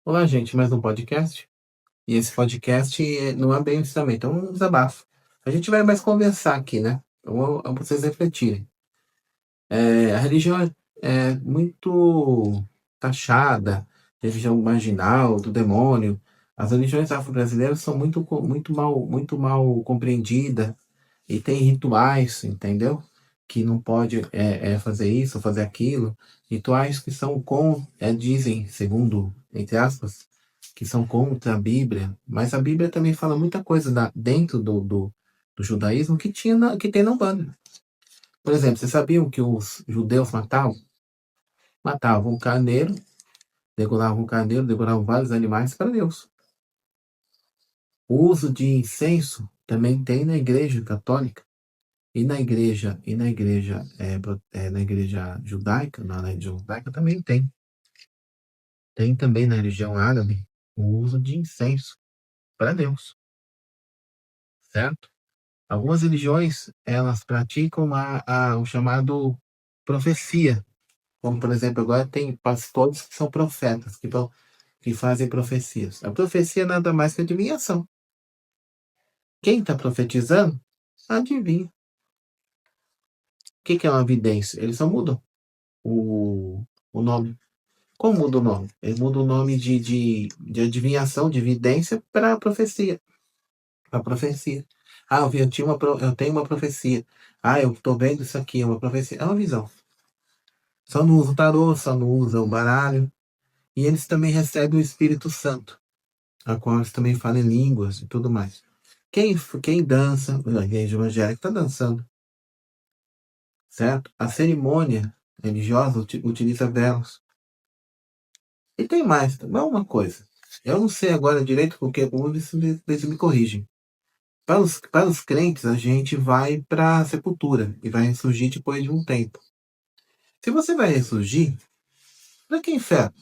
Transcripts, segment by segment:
Olá, gente, mais um podcast. E esse podcast não é bem um ensinamento, é um desabafo. A gente vai mais conversar aqui, né? Então, é pra vocês refletirem. A religião é muito taxada, religião marginal, do demônio. As religiões afro-brasileiras são muito mal compreendidas e tem rituais, entendeu? Que não pode fazer isso ou fazer aquilo. Rituais que são dizem, segundo, entre aspas, que são contra a Bíblia. Mas a Bíblia também fala muita coisa dentro do judaísmo que tem na Umbanda. Por exemplo, vocês sabiam que os judeus matavam um carneiro, degoravam vários animais para Deus. O uso de incenso também tem na igreja católica. Na igreja judaica, na religião judaica também tem. Tem também na religião árabe o uso de incenso para Deus, certo? Algumas religiões, elas praticam o chamado profecia, como por exemplo, agora tem pastores que são profetas, que fazem profecias. A profecia nada mais que adivinhação. Quem está profetizando, adivinha. O que é uma vidência? Eles só mudam o nome. Como muda o nome? Ele muda o nome de adivinhação, de evidência, para profecia. Para profecia. Ah, eu tenho uma profecia. Ah, eu estou vendo isso aqui, é uma profecia. É uma visão. Só não usa o tarô, só não usa o baralho. E eles também recebem o Espírito Santo, a qual eles também falam em línguas e tudo mais. Quem dança, a igreja evangélica está dançando, certo? A cerimônia religiosa utiliza velas. E tem mais uma coisa. Eu não sei agora direito porque eles me corrigem. Para os crentes, a gente vai para a sepultura e vai ressurgir depois de um tempo. Se você vai ressurgir, para que inferno?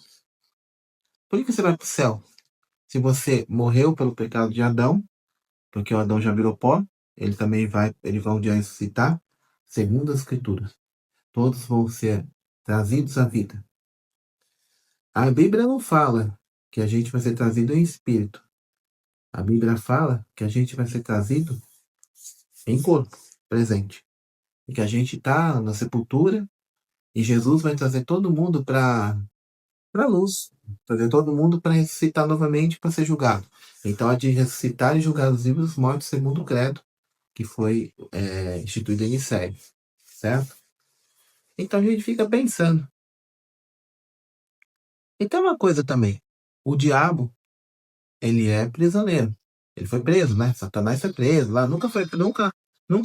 Por que você vai para o céu? Se você morreu pelo pecado de Adão, porque o Adão já virou pó, ele vai um dia ressuscitar, segundo as Escrituras. Todos vão ser trazidos à vida. A Bíblia não fala que a gente vai ser trazido em espírito. A Bíblia fala que a gente vai ser trazido em corpo presente. E que a gente está na sepultura e Jesus vai trazer todo mundo para a luz. Trazer todo mundo para ressuscitar novamente para ser julgado. Então, há de ressuscitar e julgar os vivos e os mortos segundo o credo que foi instituído em Nicéia. Certo? Então, a gente fica pensando. E tem uma coisa também. O diabo, ele é prisioneiro. Ele foi preso, né? Satanás foi preso lá. Nunca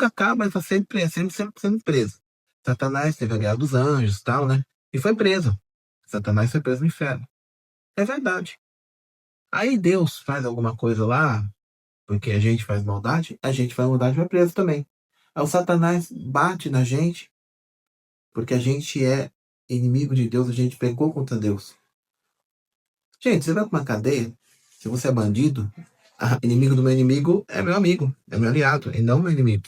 acaba, ele está sempre sendo preso. Satanás teve a guerra dos anjos e tal, né? E foi preso. Satanás foi preso no inferno. É verdade. Aí Deus faz alguma coisa lá, porque a gente faz maldade vai preso também. Aí o Satanás bate na gente, porque a gente é inimigo de Deus, a gente pecou contra Deus. Gente, você vai pra uma cadeia, se você é bandido, inimigo do meu inimigo é meu amigo, é meu aliado, e não meu inimigo.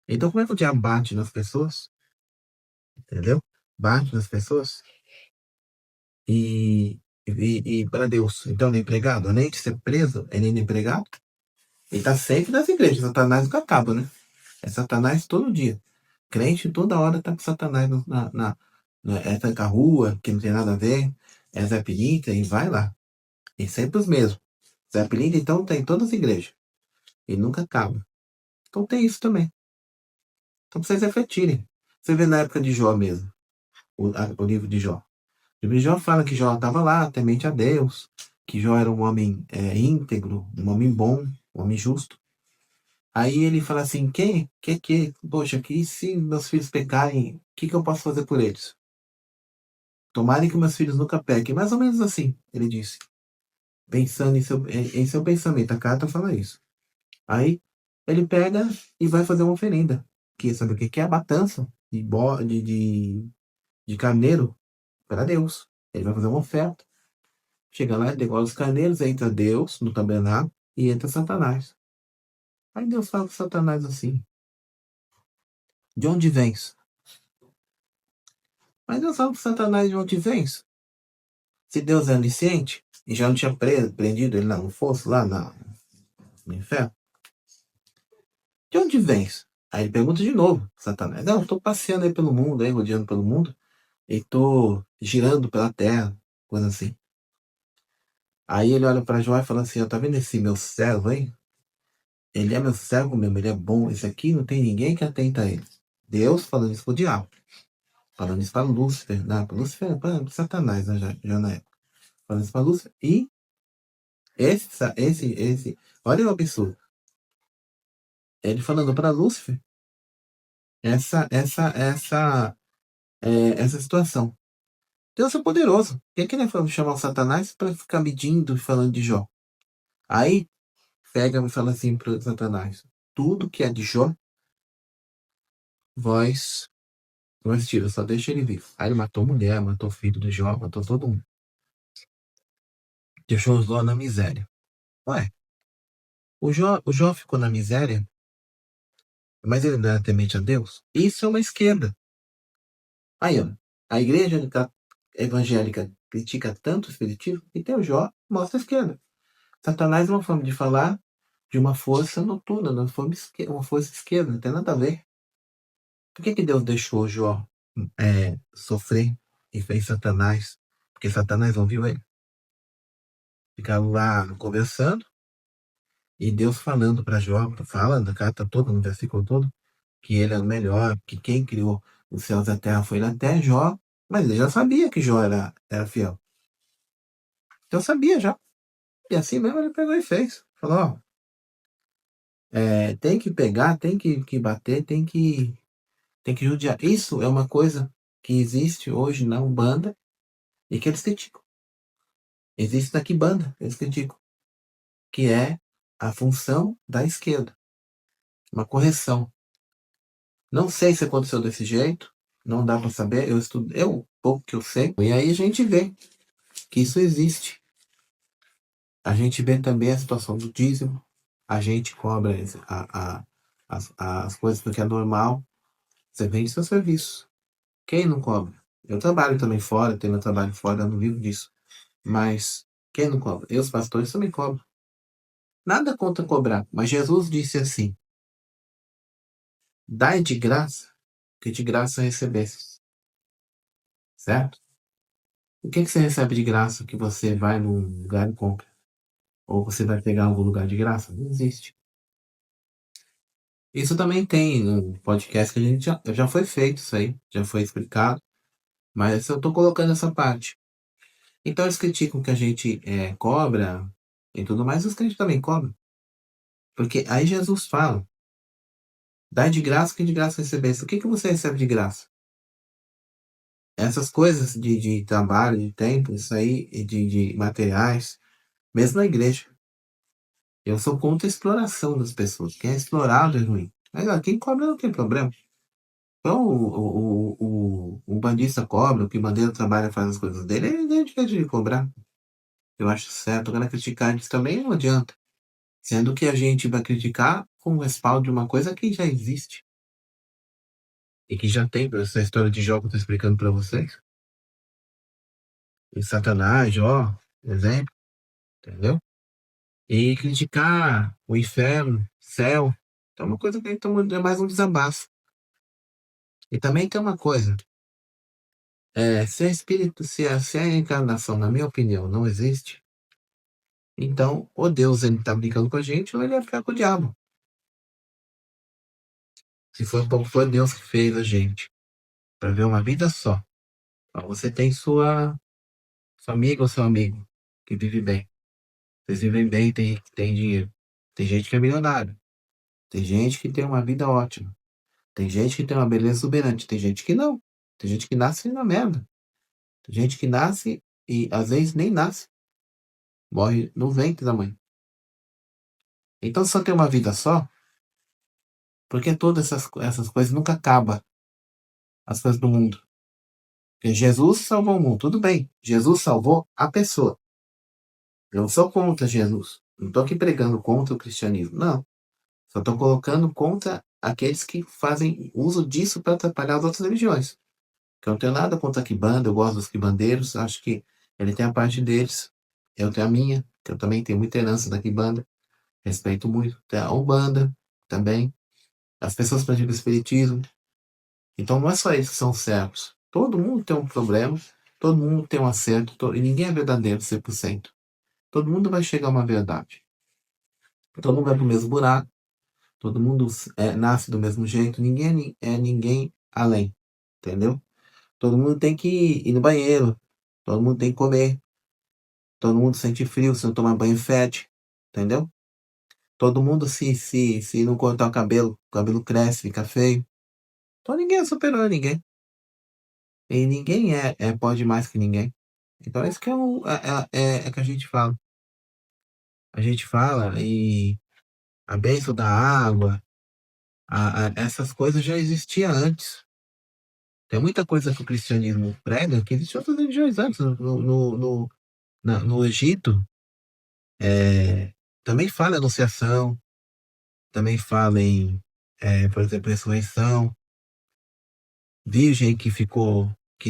Então como é que o diabo bate nas pessoas? Entendeu? Bate nas pessoas e para Deus. Então ele é empregado, além de ser preso, ele é empregado. Ele tá sempre nas igrejas. Satanás nunca acaba, né? É Satanás todo dia. Crente toda hora tá com Satanás é tranca rua, que não tem nada a ver. É Zé Pilintra e vai lá. E sempre os mesmos. Zé Pilintra, então, tem em todas as igrejas. E nunca acaba. Então tem isso também. Então pra vocês refletirem. Você vê na época de Jó mesmo, o livro de Jó. O livro de Jó fala que Jó estava lá, temente a Deus, que Jó era um homem íntegro, um homem bom, um homem justo. Aí ele fala assim, poxa, que se meus filhos pecarem, o que eu posso fazer por eles? Tomarem que meus filhos nunca pequem. Mais ou menos assim, ele disse. Pensando em seu pensamento, a carta fala isso. Aí ele pega e vai fazer uma oferenda. Que sabe o que é? A matança de carneiro para Deus. Ele vai fazer uma oferta. Chega lá, degola os carneiros, entra Deus no tabernáculo e entra Satanás. Aí Deus fala com Satanás assim: de onde vens? Mas Deus fala com Satanás: de onde vens? Se Deus é onisciente, e já não tinha prendido ele lá no fosso, lá no inferno, de onde vens? Aí ele pergunta de novo, Satanás. Não, estou passeando aí pelo mundo, aí, rodeando pelo mundo, e estou girando pela terra, coisa assim. Aí ele olha para Jó e fala assim, ó, tá vendo esse meu servo aí? Ele é meu servo mesmo, ele é bom. Esse aqui não tem ninguém que atenta a ele. Deus falando isso pro diabo. Falando isso para Lúcifer, né? Para Lúcifer, para Satanás, né? Já na época. Falando isso para Lúcifer. E olha o absurdo. Ele falando para Lúcifer essa situação. Deus é poderoso. Por que ele vai chamar o Satanás para ficar medindo e falando de Jó? Aí pega e fala assim para Satanás: tudo que é de Jó, vós tira, só deixa ele vivo. Aí ele matou mulher, matou filho do Jó, matou todo mundo. Deixou os Jó na miséria. Ué, o Jó ficou na miséria, mas ele não era temente a Deus? Isso é uma esquerda. Aí, ó, a igreja evangélica critica tanto o espiritismo e tem o Jó, mostra a esquerda. Satanás é uma forma de falar de uma força noturna, uma força esquerda, não tem nada a ver. Por que Deus deixou Jó sofrer e fez Satanás? Porque Satanás ouviu ele. Ficava lá conversando e Deus falando para Jó, fala na carta toda, no versículo todo, que ele é o melhor, que quem criou os céus e a terra foi ele até Jó, mas ele já sabia que Jó era fiel. Então sabia já. E assim mesmo ele pegou e fez. Falou, ó, tem que pegar, tem que bater, tem que judiar. Isso é uma coisa que existe hoje na Umbanda e que eles criticam. Existe na Quimbanda, eles criticam. Que é a função da esquerda. Uma correção. Não sei se aconteceu desse jeito, não dá para saber, o pouco que eu sei. E aí a gente vê que isso existe. A gente vê também a situação do dízimo, a gente cobra as coisas porque é normal, você vende seu serviço. Quem não cobra? Eu trabalho também fora, tenho meu trabalho fora, eu não vivo disso. Mas quem não cobra? Eu, os pastores, também cobram. Nada contra cobrar, mas Jesus disse assim: dai de graça, que de graça recebestes. Certo? O que você recebe de graça que você vai num lugar e compra? Ou você vai pegar algum lugar de graça? Não existe. Isso também tem no podcast que a gente já foi feito isso aí, já foi explicado, mas eu estou colocando essa parte. Então eles criticam que a gente cobra e tudo mais, os crentes também cobram. Porque aí Jesus fala, dá de graça que de graça recebesse. O que você recebe de graça? Essas coisas de trabalho, de tempo, isso aí, e de materiais, mesmo na igreja. Eu sou contra a exploração das pessoas. Quem é explorado é ruim. Mas ó, quem cobra não tem problema. Então, o bandista cobra, o que bandeira trabalha faz as coisas dele, ele tem direito de cobrar. Eu acho certo. Agora, criticar isso também não adianta. Sendo que a gente vai criticar com o respaldo de uma coisa que já existe. E que já tem, essa história de Jó que eu tô explicando para vocês. E Satanás, Jó, exemplo, entendeu? E criticar o inferno, céu, então é uma coisa que é mais um desabafo. E também tem uma coisa, se a espírito, se a encarnação, na minha opinião, não existe, então ou Deus ele tá brincando com a gente ou ele vai ficar com o diabo. Se foi Deus que fez a gente para ver uma vida só. Então, você tem sua amiga ou seu amigo que vive bem. Vocês vivem bem, tem dinheiro. Tem gente que é milionário. Tem gente que tem uma vida ótima. Tem gente que tem uma beleza exuberante. Tem gente que não. Tem gente que nasce na merda. Tem gente que nasce e às vezes nem nasce. Morre no ventre da mãe. Então só tem uma vida só, porque todas essas coisas nunca acabam. As coisas do mundo. Porque Jesus salvou o mundo. Tudo bem. Jesus salvou a pessoa. Eu não sou contra Jesus. Não estou aqui pregando contra o cristianismo. Não. Só estou colocando contra aqueles que fazem uso disso para atrapalhar as outras religiões. Que eu não tenho nada contra a Quimbanda, eu gosto dos quibandeiros, acho que Ele tem a parte deles, eu tenho a minha, que eu também tenho muita herança da Banda, respeito muito. Tem a Umbanda também. As pessoas praticam espiritismo. Então não é só eles que são certos. Todo mundo tem um problema, todo mundo tem um acerto, e ninguém é verdadeiro 100%. Todo mundo vai chegar a uma verdade. Todo mundo vai pro mesmo buraco, todo mundo nasce do mesmo jeito, ninguém é ninguém além, entendeu? Todo mundo tem que ir no banheiro, todo mundo tem que comer, todo mundo sente frio, se não tomar banho fede, entendeu? Todo mundo se não cortar o cabelo cresce, fica feio. Então ninguém é superior a ninguém. E ninguém pode mais que ninguém. Então isso que é que a gente fala. A gente fala e a bênção da água, essas coisas já existiam antes. Tem muita coisa que o cristianismo prega que existiam outras religiões antes. No Egito, também fala em anunciação, também fala em, por exemplo, ressurreição, virgem que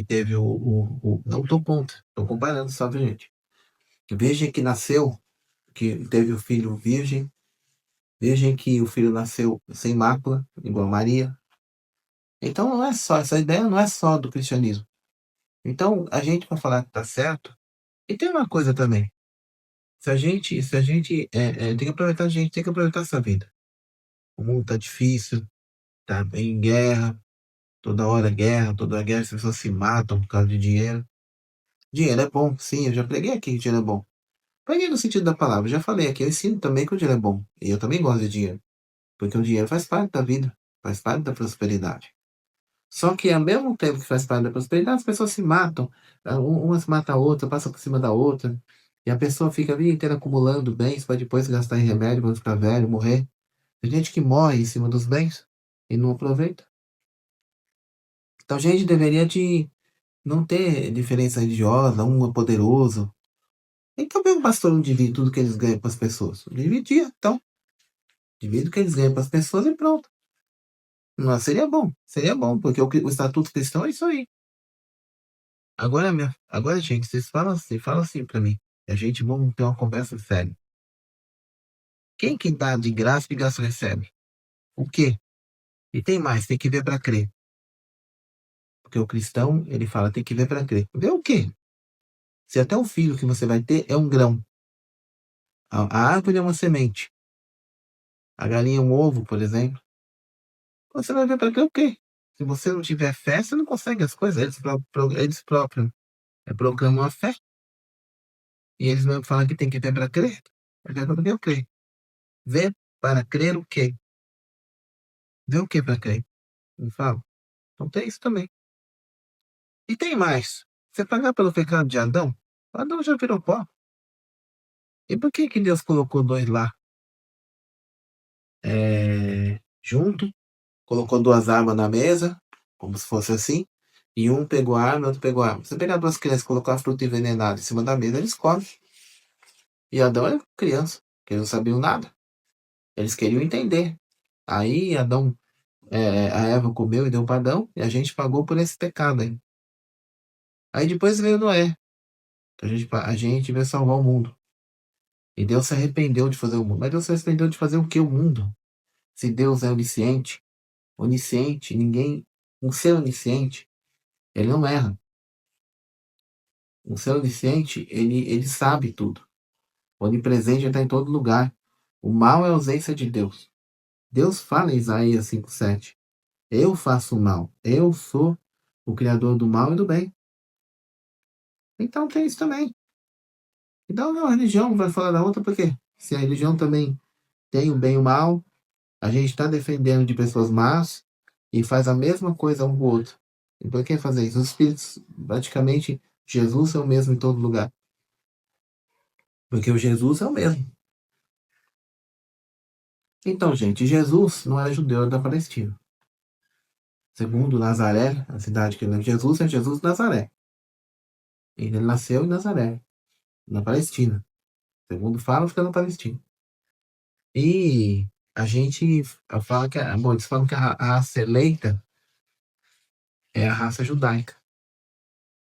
teve não tô contra, tô comparando só, viu, gente? Virgem que nasceu, que teve o filho virgem, virgem que o filho nasceu sem mácula, igual Maria. Então não é só, essa ideia não é só do cristianismo. Então, a gente, para falar que tá certo, e tem uma coisa também, se a gente tem que aproveitar, a gente tem que aproveitar essa vida. O mundo tá difícil, tá em guerra, toda hora guerra, as pessoas se matam por causa de dinheiro. Dinheiro é bom, sim, eu já preguei aqui que dinheiro é bom. Preguei no sentido da palavra, já falei aqui, eu ensino também que o dinheiro é bom. E eu também gosto de dinheiro, porque o dinheiro faz parte da vida, faz parte da prosperidade. Só que ao mesmo tempo que faz parte da prosperidade, as pessoas se matam. Uma se mata a outra, passa por cima da outra. E a pessoa fica a vida inteira acumulando bens para depois gastar em remédio, quando ficar velho, morrer. Tem gente que morre em cima dos bens e não aproveita. Então a gente deveria de não ter diferença religiosa, um é poderoso. Então o pastor não divide tudo que eles ganham para as pessoas. Dividia, então. Divide o que eles ganham para as pessoas e pronto. Não, seria bom, porque o estatuto cristão é isso aí. Agora, gente, vocês falam assim pra mim. E a gente vamos ter uma conversa séria. Quem que dá de graça recebe? O quê? E tem mais, tem que ver pra crer. Porque o cristão, ele fala, tem que ver pra crer. Ver o quê? Se até o filho que você vai ter é um grão. A árvore é uma semente. A galinha é um ovo, por exemplo. Você vai ver pra crer o quê? Se você não tiver fé, você não consegue as coisas. Eles próprios proclamam a fé. E eles mesmo falam que tem que ver pra crer. Pra ver pra crer. Ver para crer o quê? Ver o quê pra crer? Me fala. Então tem isso também. E tem mais. Você pagar pelo pecado de Adão? Adão já virou pó. E por que que Deus colocou dois lá junto? Colocou duas armas na mesa, como se fosse assim. E um pegou a arma, outro pegou a arma. Você pegar duas crianças e colocar a fruta envenenada em cima da mesa, eles comem. E Adão era criança, que eles não sabiam nada. Eles queriam entender. Aí Adão, a Eva comeu e deu para Adão, e a gente pagou por esse pecado aí. Aí depois veio Noé. A gente veio salvar o mundo. E Deus se arrependeu de fazer o mundo. Mas Deus se arrependeu de fazer o que? O mundo. Se Deus é onisciente, ninguém. Um ser onisciente, ele não erra. Um ser onisciente, ele sabe tudo. Onipresente está em todo lugar. O mal é a ausência de Deus. Deus fala em Isaías 5:7. Eu faço o mal. Eu sou o criador do mal e do bem. Então tem isso também. Então não, a religião vai falar da outra porque se a religião também tem o bem e o mal, a gente está defendendo de pessoas más e faz a mesma coisa um com o outro. E por que fazer isso? Os espíritos, praticamente, Jesus é o mesmo em todo lugar. Porque o Jesus é o mesmo. Então, gente, Jesus não era judeu, era da Palestina. Segundo Nazaré, a cidade que ele é Jesus de Nazaré. Ele nasceu em Nazaré, na Palestina. Segundo falam, fica na Palestina. E a gente fala que, bom, eles falam que a raça eleita é a raça judaica.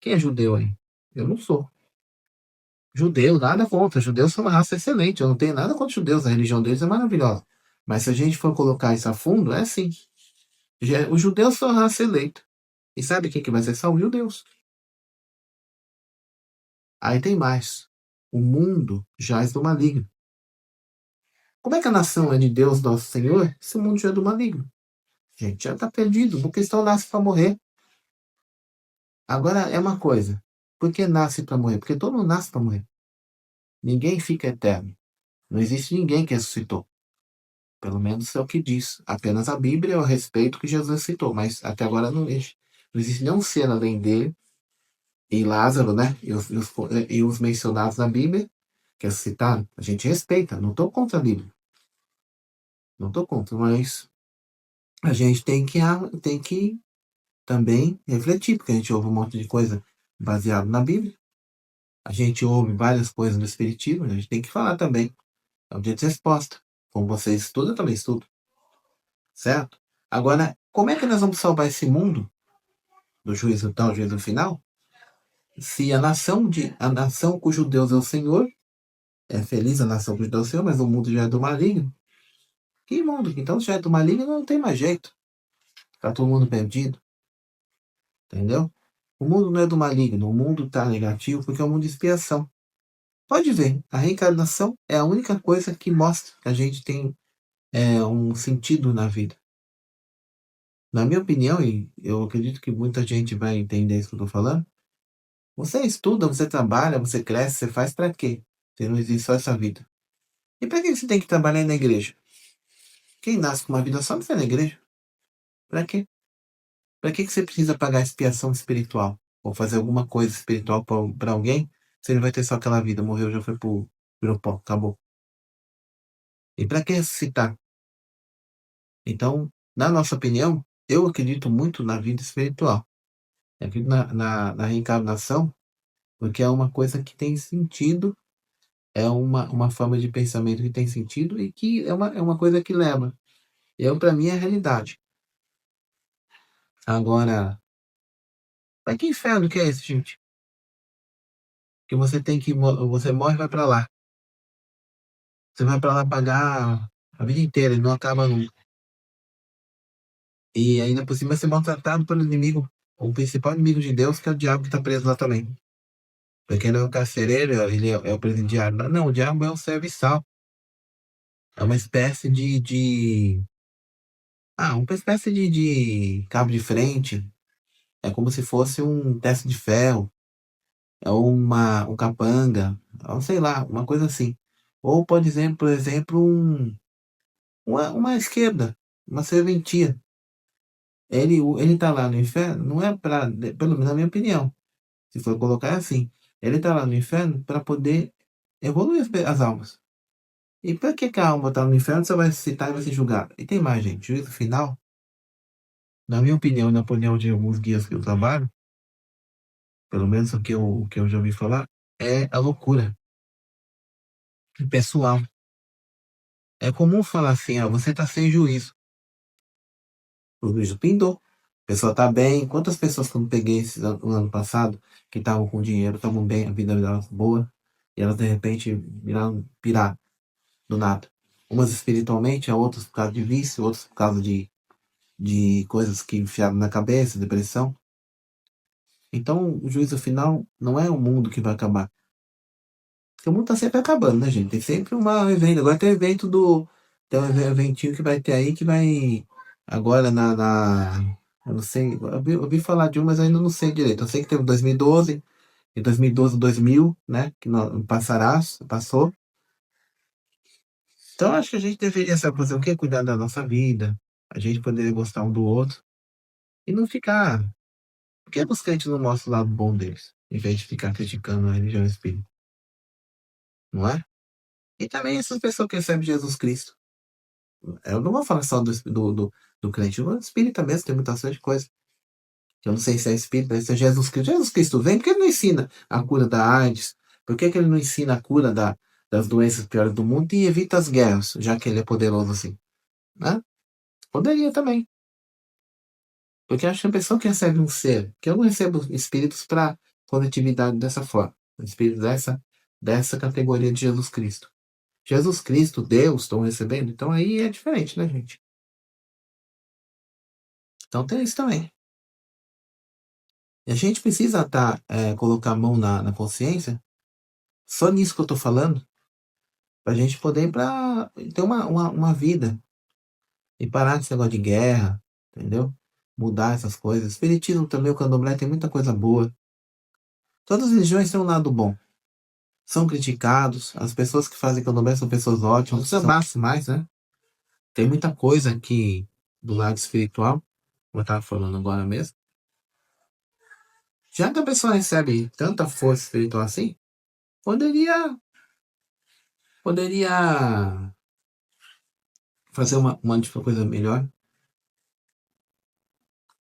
Quem é judeu aí? Eu não sou. Judeu, nada contra. Judeus são uma raça excelente. Eu não tenho nada contra os judeus. A religião deles é maravilhosa. Mas se a gente for colocar isso a fundo, é assim. Os judeus são a raça eleita. E sabe quem que vai ser salvo? Os judeus. Aí tem mais. O mundo jaz do maligno. Como é que a nação é de Deus, nosso Senhor, se o mundo já é do maligno? A gente já está perdido. O cristão nasce para morrer. Agora é uma coisa. Por que nasce para morrer? Porque todo mundo nasce para morrer. Ninguém fica eterno. Não existe ninguém que ressuscitou. Pelo menos é o que diz. Apenas a Bíblia é o respeito que Jesus citou. Mas até agora não existe nenhum ser além dele e Lázaro, né? E os mencionados na Bíblia, que é citado. A gente respeita. Não estou contra a Bíblia. Não estou contra, mas a gente tem que também refletir, porque a gente ouve um monte de coisa baseado na Bíblia. A gente ouve várias coisas no Espiritismo, a gente tem que falar também. É um dia de resposta. Como você estuda, eu também estudo. Certo? Agora, como é que nós vamos salvar esse mundo do juízo tal, juízo final, se a nação cujo Deus é o Senhor, é feliz a nação cujo Deus é o Senhor, mas o mundo já é do maligno? Que mundo? Então, se já é do maligno, não tem mais jeito. Tá todo mundo perdido. Entendeu? O mundo não é do maligno, o mundo está negativo porque é um mundo de expiação. Pode ver, a reencarnação é a única coisa que mostra que a gente tem um sentido na vida. Na minha opinião, e eu acredito que muita gente vai entender isso que eu estou falando, você estuda, você trabalha, você cresce, você faz para quê? Você não existe só essa vida. E para que você tem que trabalhar na igreja? Quem nasce com uma vida só não sai na igreja. Para quê? Para que você precisa pagar expiação espiritual? Ou fazer alguma coisa espiritual para alguém? Você não vai ter só aquela vida, morreu, já foi pro pó, acabou. E para que ressuscitar? Então, na nossa opinião, eu acredito muito na vida espiritual. Eu acredito na reencarnação, porque é uma coisa que tem sentido, é uma forma de pensamento que tem sentido e que é uma coisa que leva. Para mim, é a realidade. Agora, para que inferno que é esse, gente? Que você tem que, você morre e vai para lá. Você vai para lá pagar a vida inteira e não acaba nunca. E ainda por cima você é maltratado pelo inimigo, o principal inimigo de Deus, que é o diabo que está preso lá também. Porque ele é o carcereiro, ele é o presidiário. Não, não, o diabo é um serviçal. É uma espécie uma espécie de cabo de frente. É como se fosse um teste de ferro. É um capanga. Ou sei lá, uma coisa assim. Ou pode ser, por exemplo, uma esquerda, uma serventia. Ele tá lá no inferno, não é para, pelo menos na minha opinião, se for colocar assim, ele tá lá no inferno para poder evoluir as almas. E para que a alma tá no inferno, você vai ressuscitar e vai ser julgada? E tem mais, gente, juízo final, na minha opinião, na opinião de alguns guias que eu trabalho, pelo menos o que eu já ouvi falar, é a loucura. Pessoal, é comum falar assim, ó, você tá sem juízo. O juízo pindou. A pessoa tá bem. Quantas pessoas que eu peguei no ano passado, que estavam com dinheiro, estavam bem, a vida delas boa, e elas de repente viraram pirar do nada. Umas espiritualmente, outras por causa de vício, outras por causa de coisas que enfiaram na cabeça, depressão. Então, o juízo final não é o mundo que vai acabar. Porque o mundo tá sempre acabando, né, gente? Tem sempre um evento. Agora tem evento do. Tem um eventinho que vai ter aí que vai. Agora eu não sei. Eu ouvi falar de um, mas ainda não sei direito. Eu sei que teve 2012, e 2012, 2000, né? Que não passará, passou. Então, acho que a gente deveria sabe, fazer o quê? Cuidar da nossa vida. A gente poderia gostar um do outro. E não ficar. Por que os crentes não mostram o lado bom deles? Em vez de ficar criticando a religião espírita, não é? E também essas pessoas que recebem Jesus Cristo. Eu não vou falar só do crente, o espírita mesmo tem muitas coisas. Eu não sei se é espírita, se é Jesus Cristo. Jesus Cristo vem, por que ele não ensina a cura da AIDS? Por que ele não ensina a cura das doenças piores do mundo e evita as guerras, já que ele é poderoso assim? Né? Poderia também. Porque acho que a pessoa que recebe um ser, que eu não recebo espíritos para coletividade dessa forma. Espíritos dessa dessa categoria de Jesus Cristo. Jesus Cristo, Deus, estão recebendo? Então aí é diferente, né, gente? Então tem isso também. E a gente precisa colocar a mão na consciência, só nisso que eu tô falando, pra gente poder ir pra ter uma vida e parar desse negócio de guerra, entendeu? Mudar essas coisas. Espiritismo também, o candomblé tem muita coisa boa. Todas as religiões têm um lado bom. São criticados, as pessoas que fazem candomblé são pessoas ótimas, precisa mais, né? Tem muita coisa aqui do lado espiritual, como eu estava falando agora mesmo. Já que a pessoa recebe tanta força espiritual assim, poderia fazer uma tipo, coisa melhor.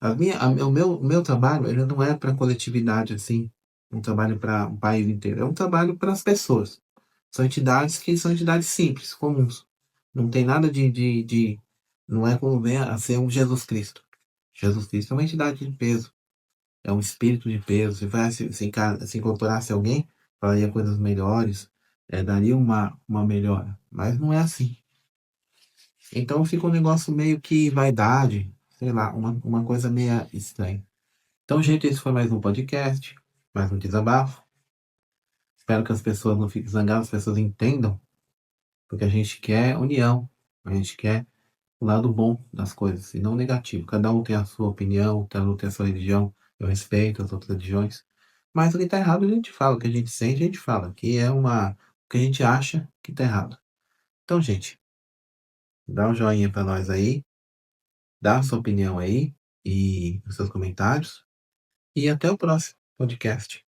O meu trabalho, ele não é para coletividade assim, um trabalho para o país inteiro, é um trabalho para as pessoas. São entidades que são entidades simples, comuns. Não tem nada não é como vem a ser um Jesus Cristo. Jesus Cristo é uma entidade de peso, é um espírito de peso. Se vai se incorporasse alguém, falaria coisas melhores, daria uma melhora. Mas não é assim. Então fica um negócio meio que vaidade, sei lá, uma coisa meio estranha. Então, gente, esse foi mais um podcast, mais um desabafo. Espero que as pessoas não fiquem zangadas, as pessoas entendam, porque a gente quer união, a gente quer o lado bom das coisas, e não o negativo. Cada um tem a sua opinião, cada um tem a sua religião, eu respeito as outras religiões. Mas o que está errado a gente fala, o que a gente sente a gente fala, o que a gente acha que está errado. Então, gente, dá um joinha para nós aí, dá a sua opinião aí e os seus comentários, e até o próximo podcast.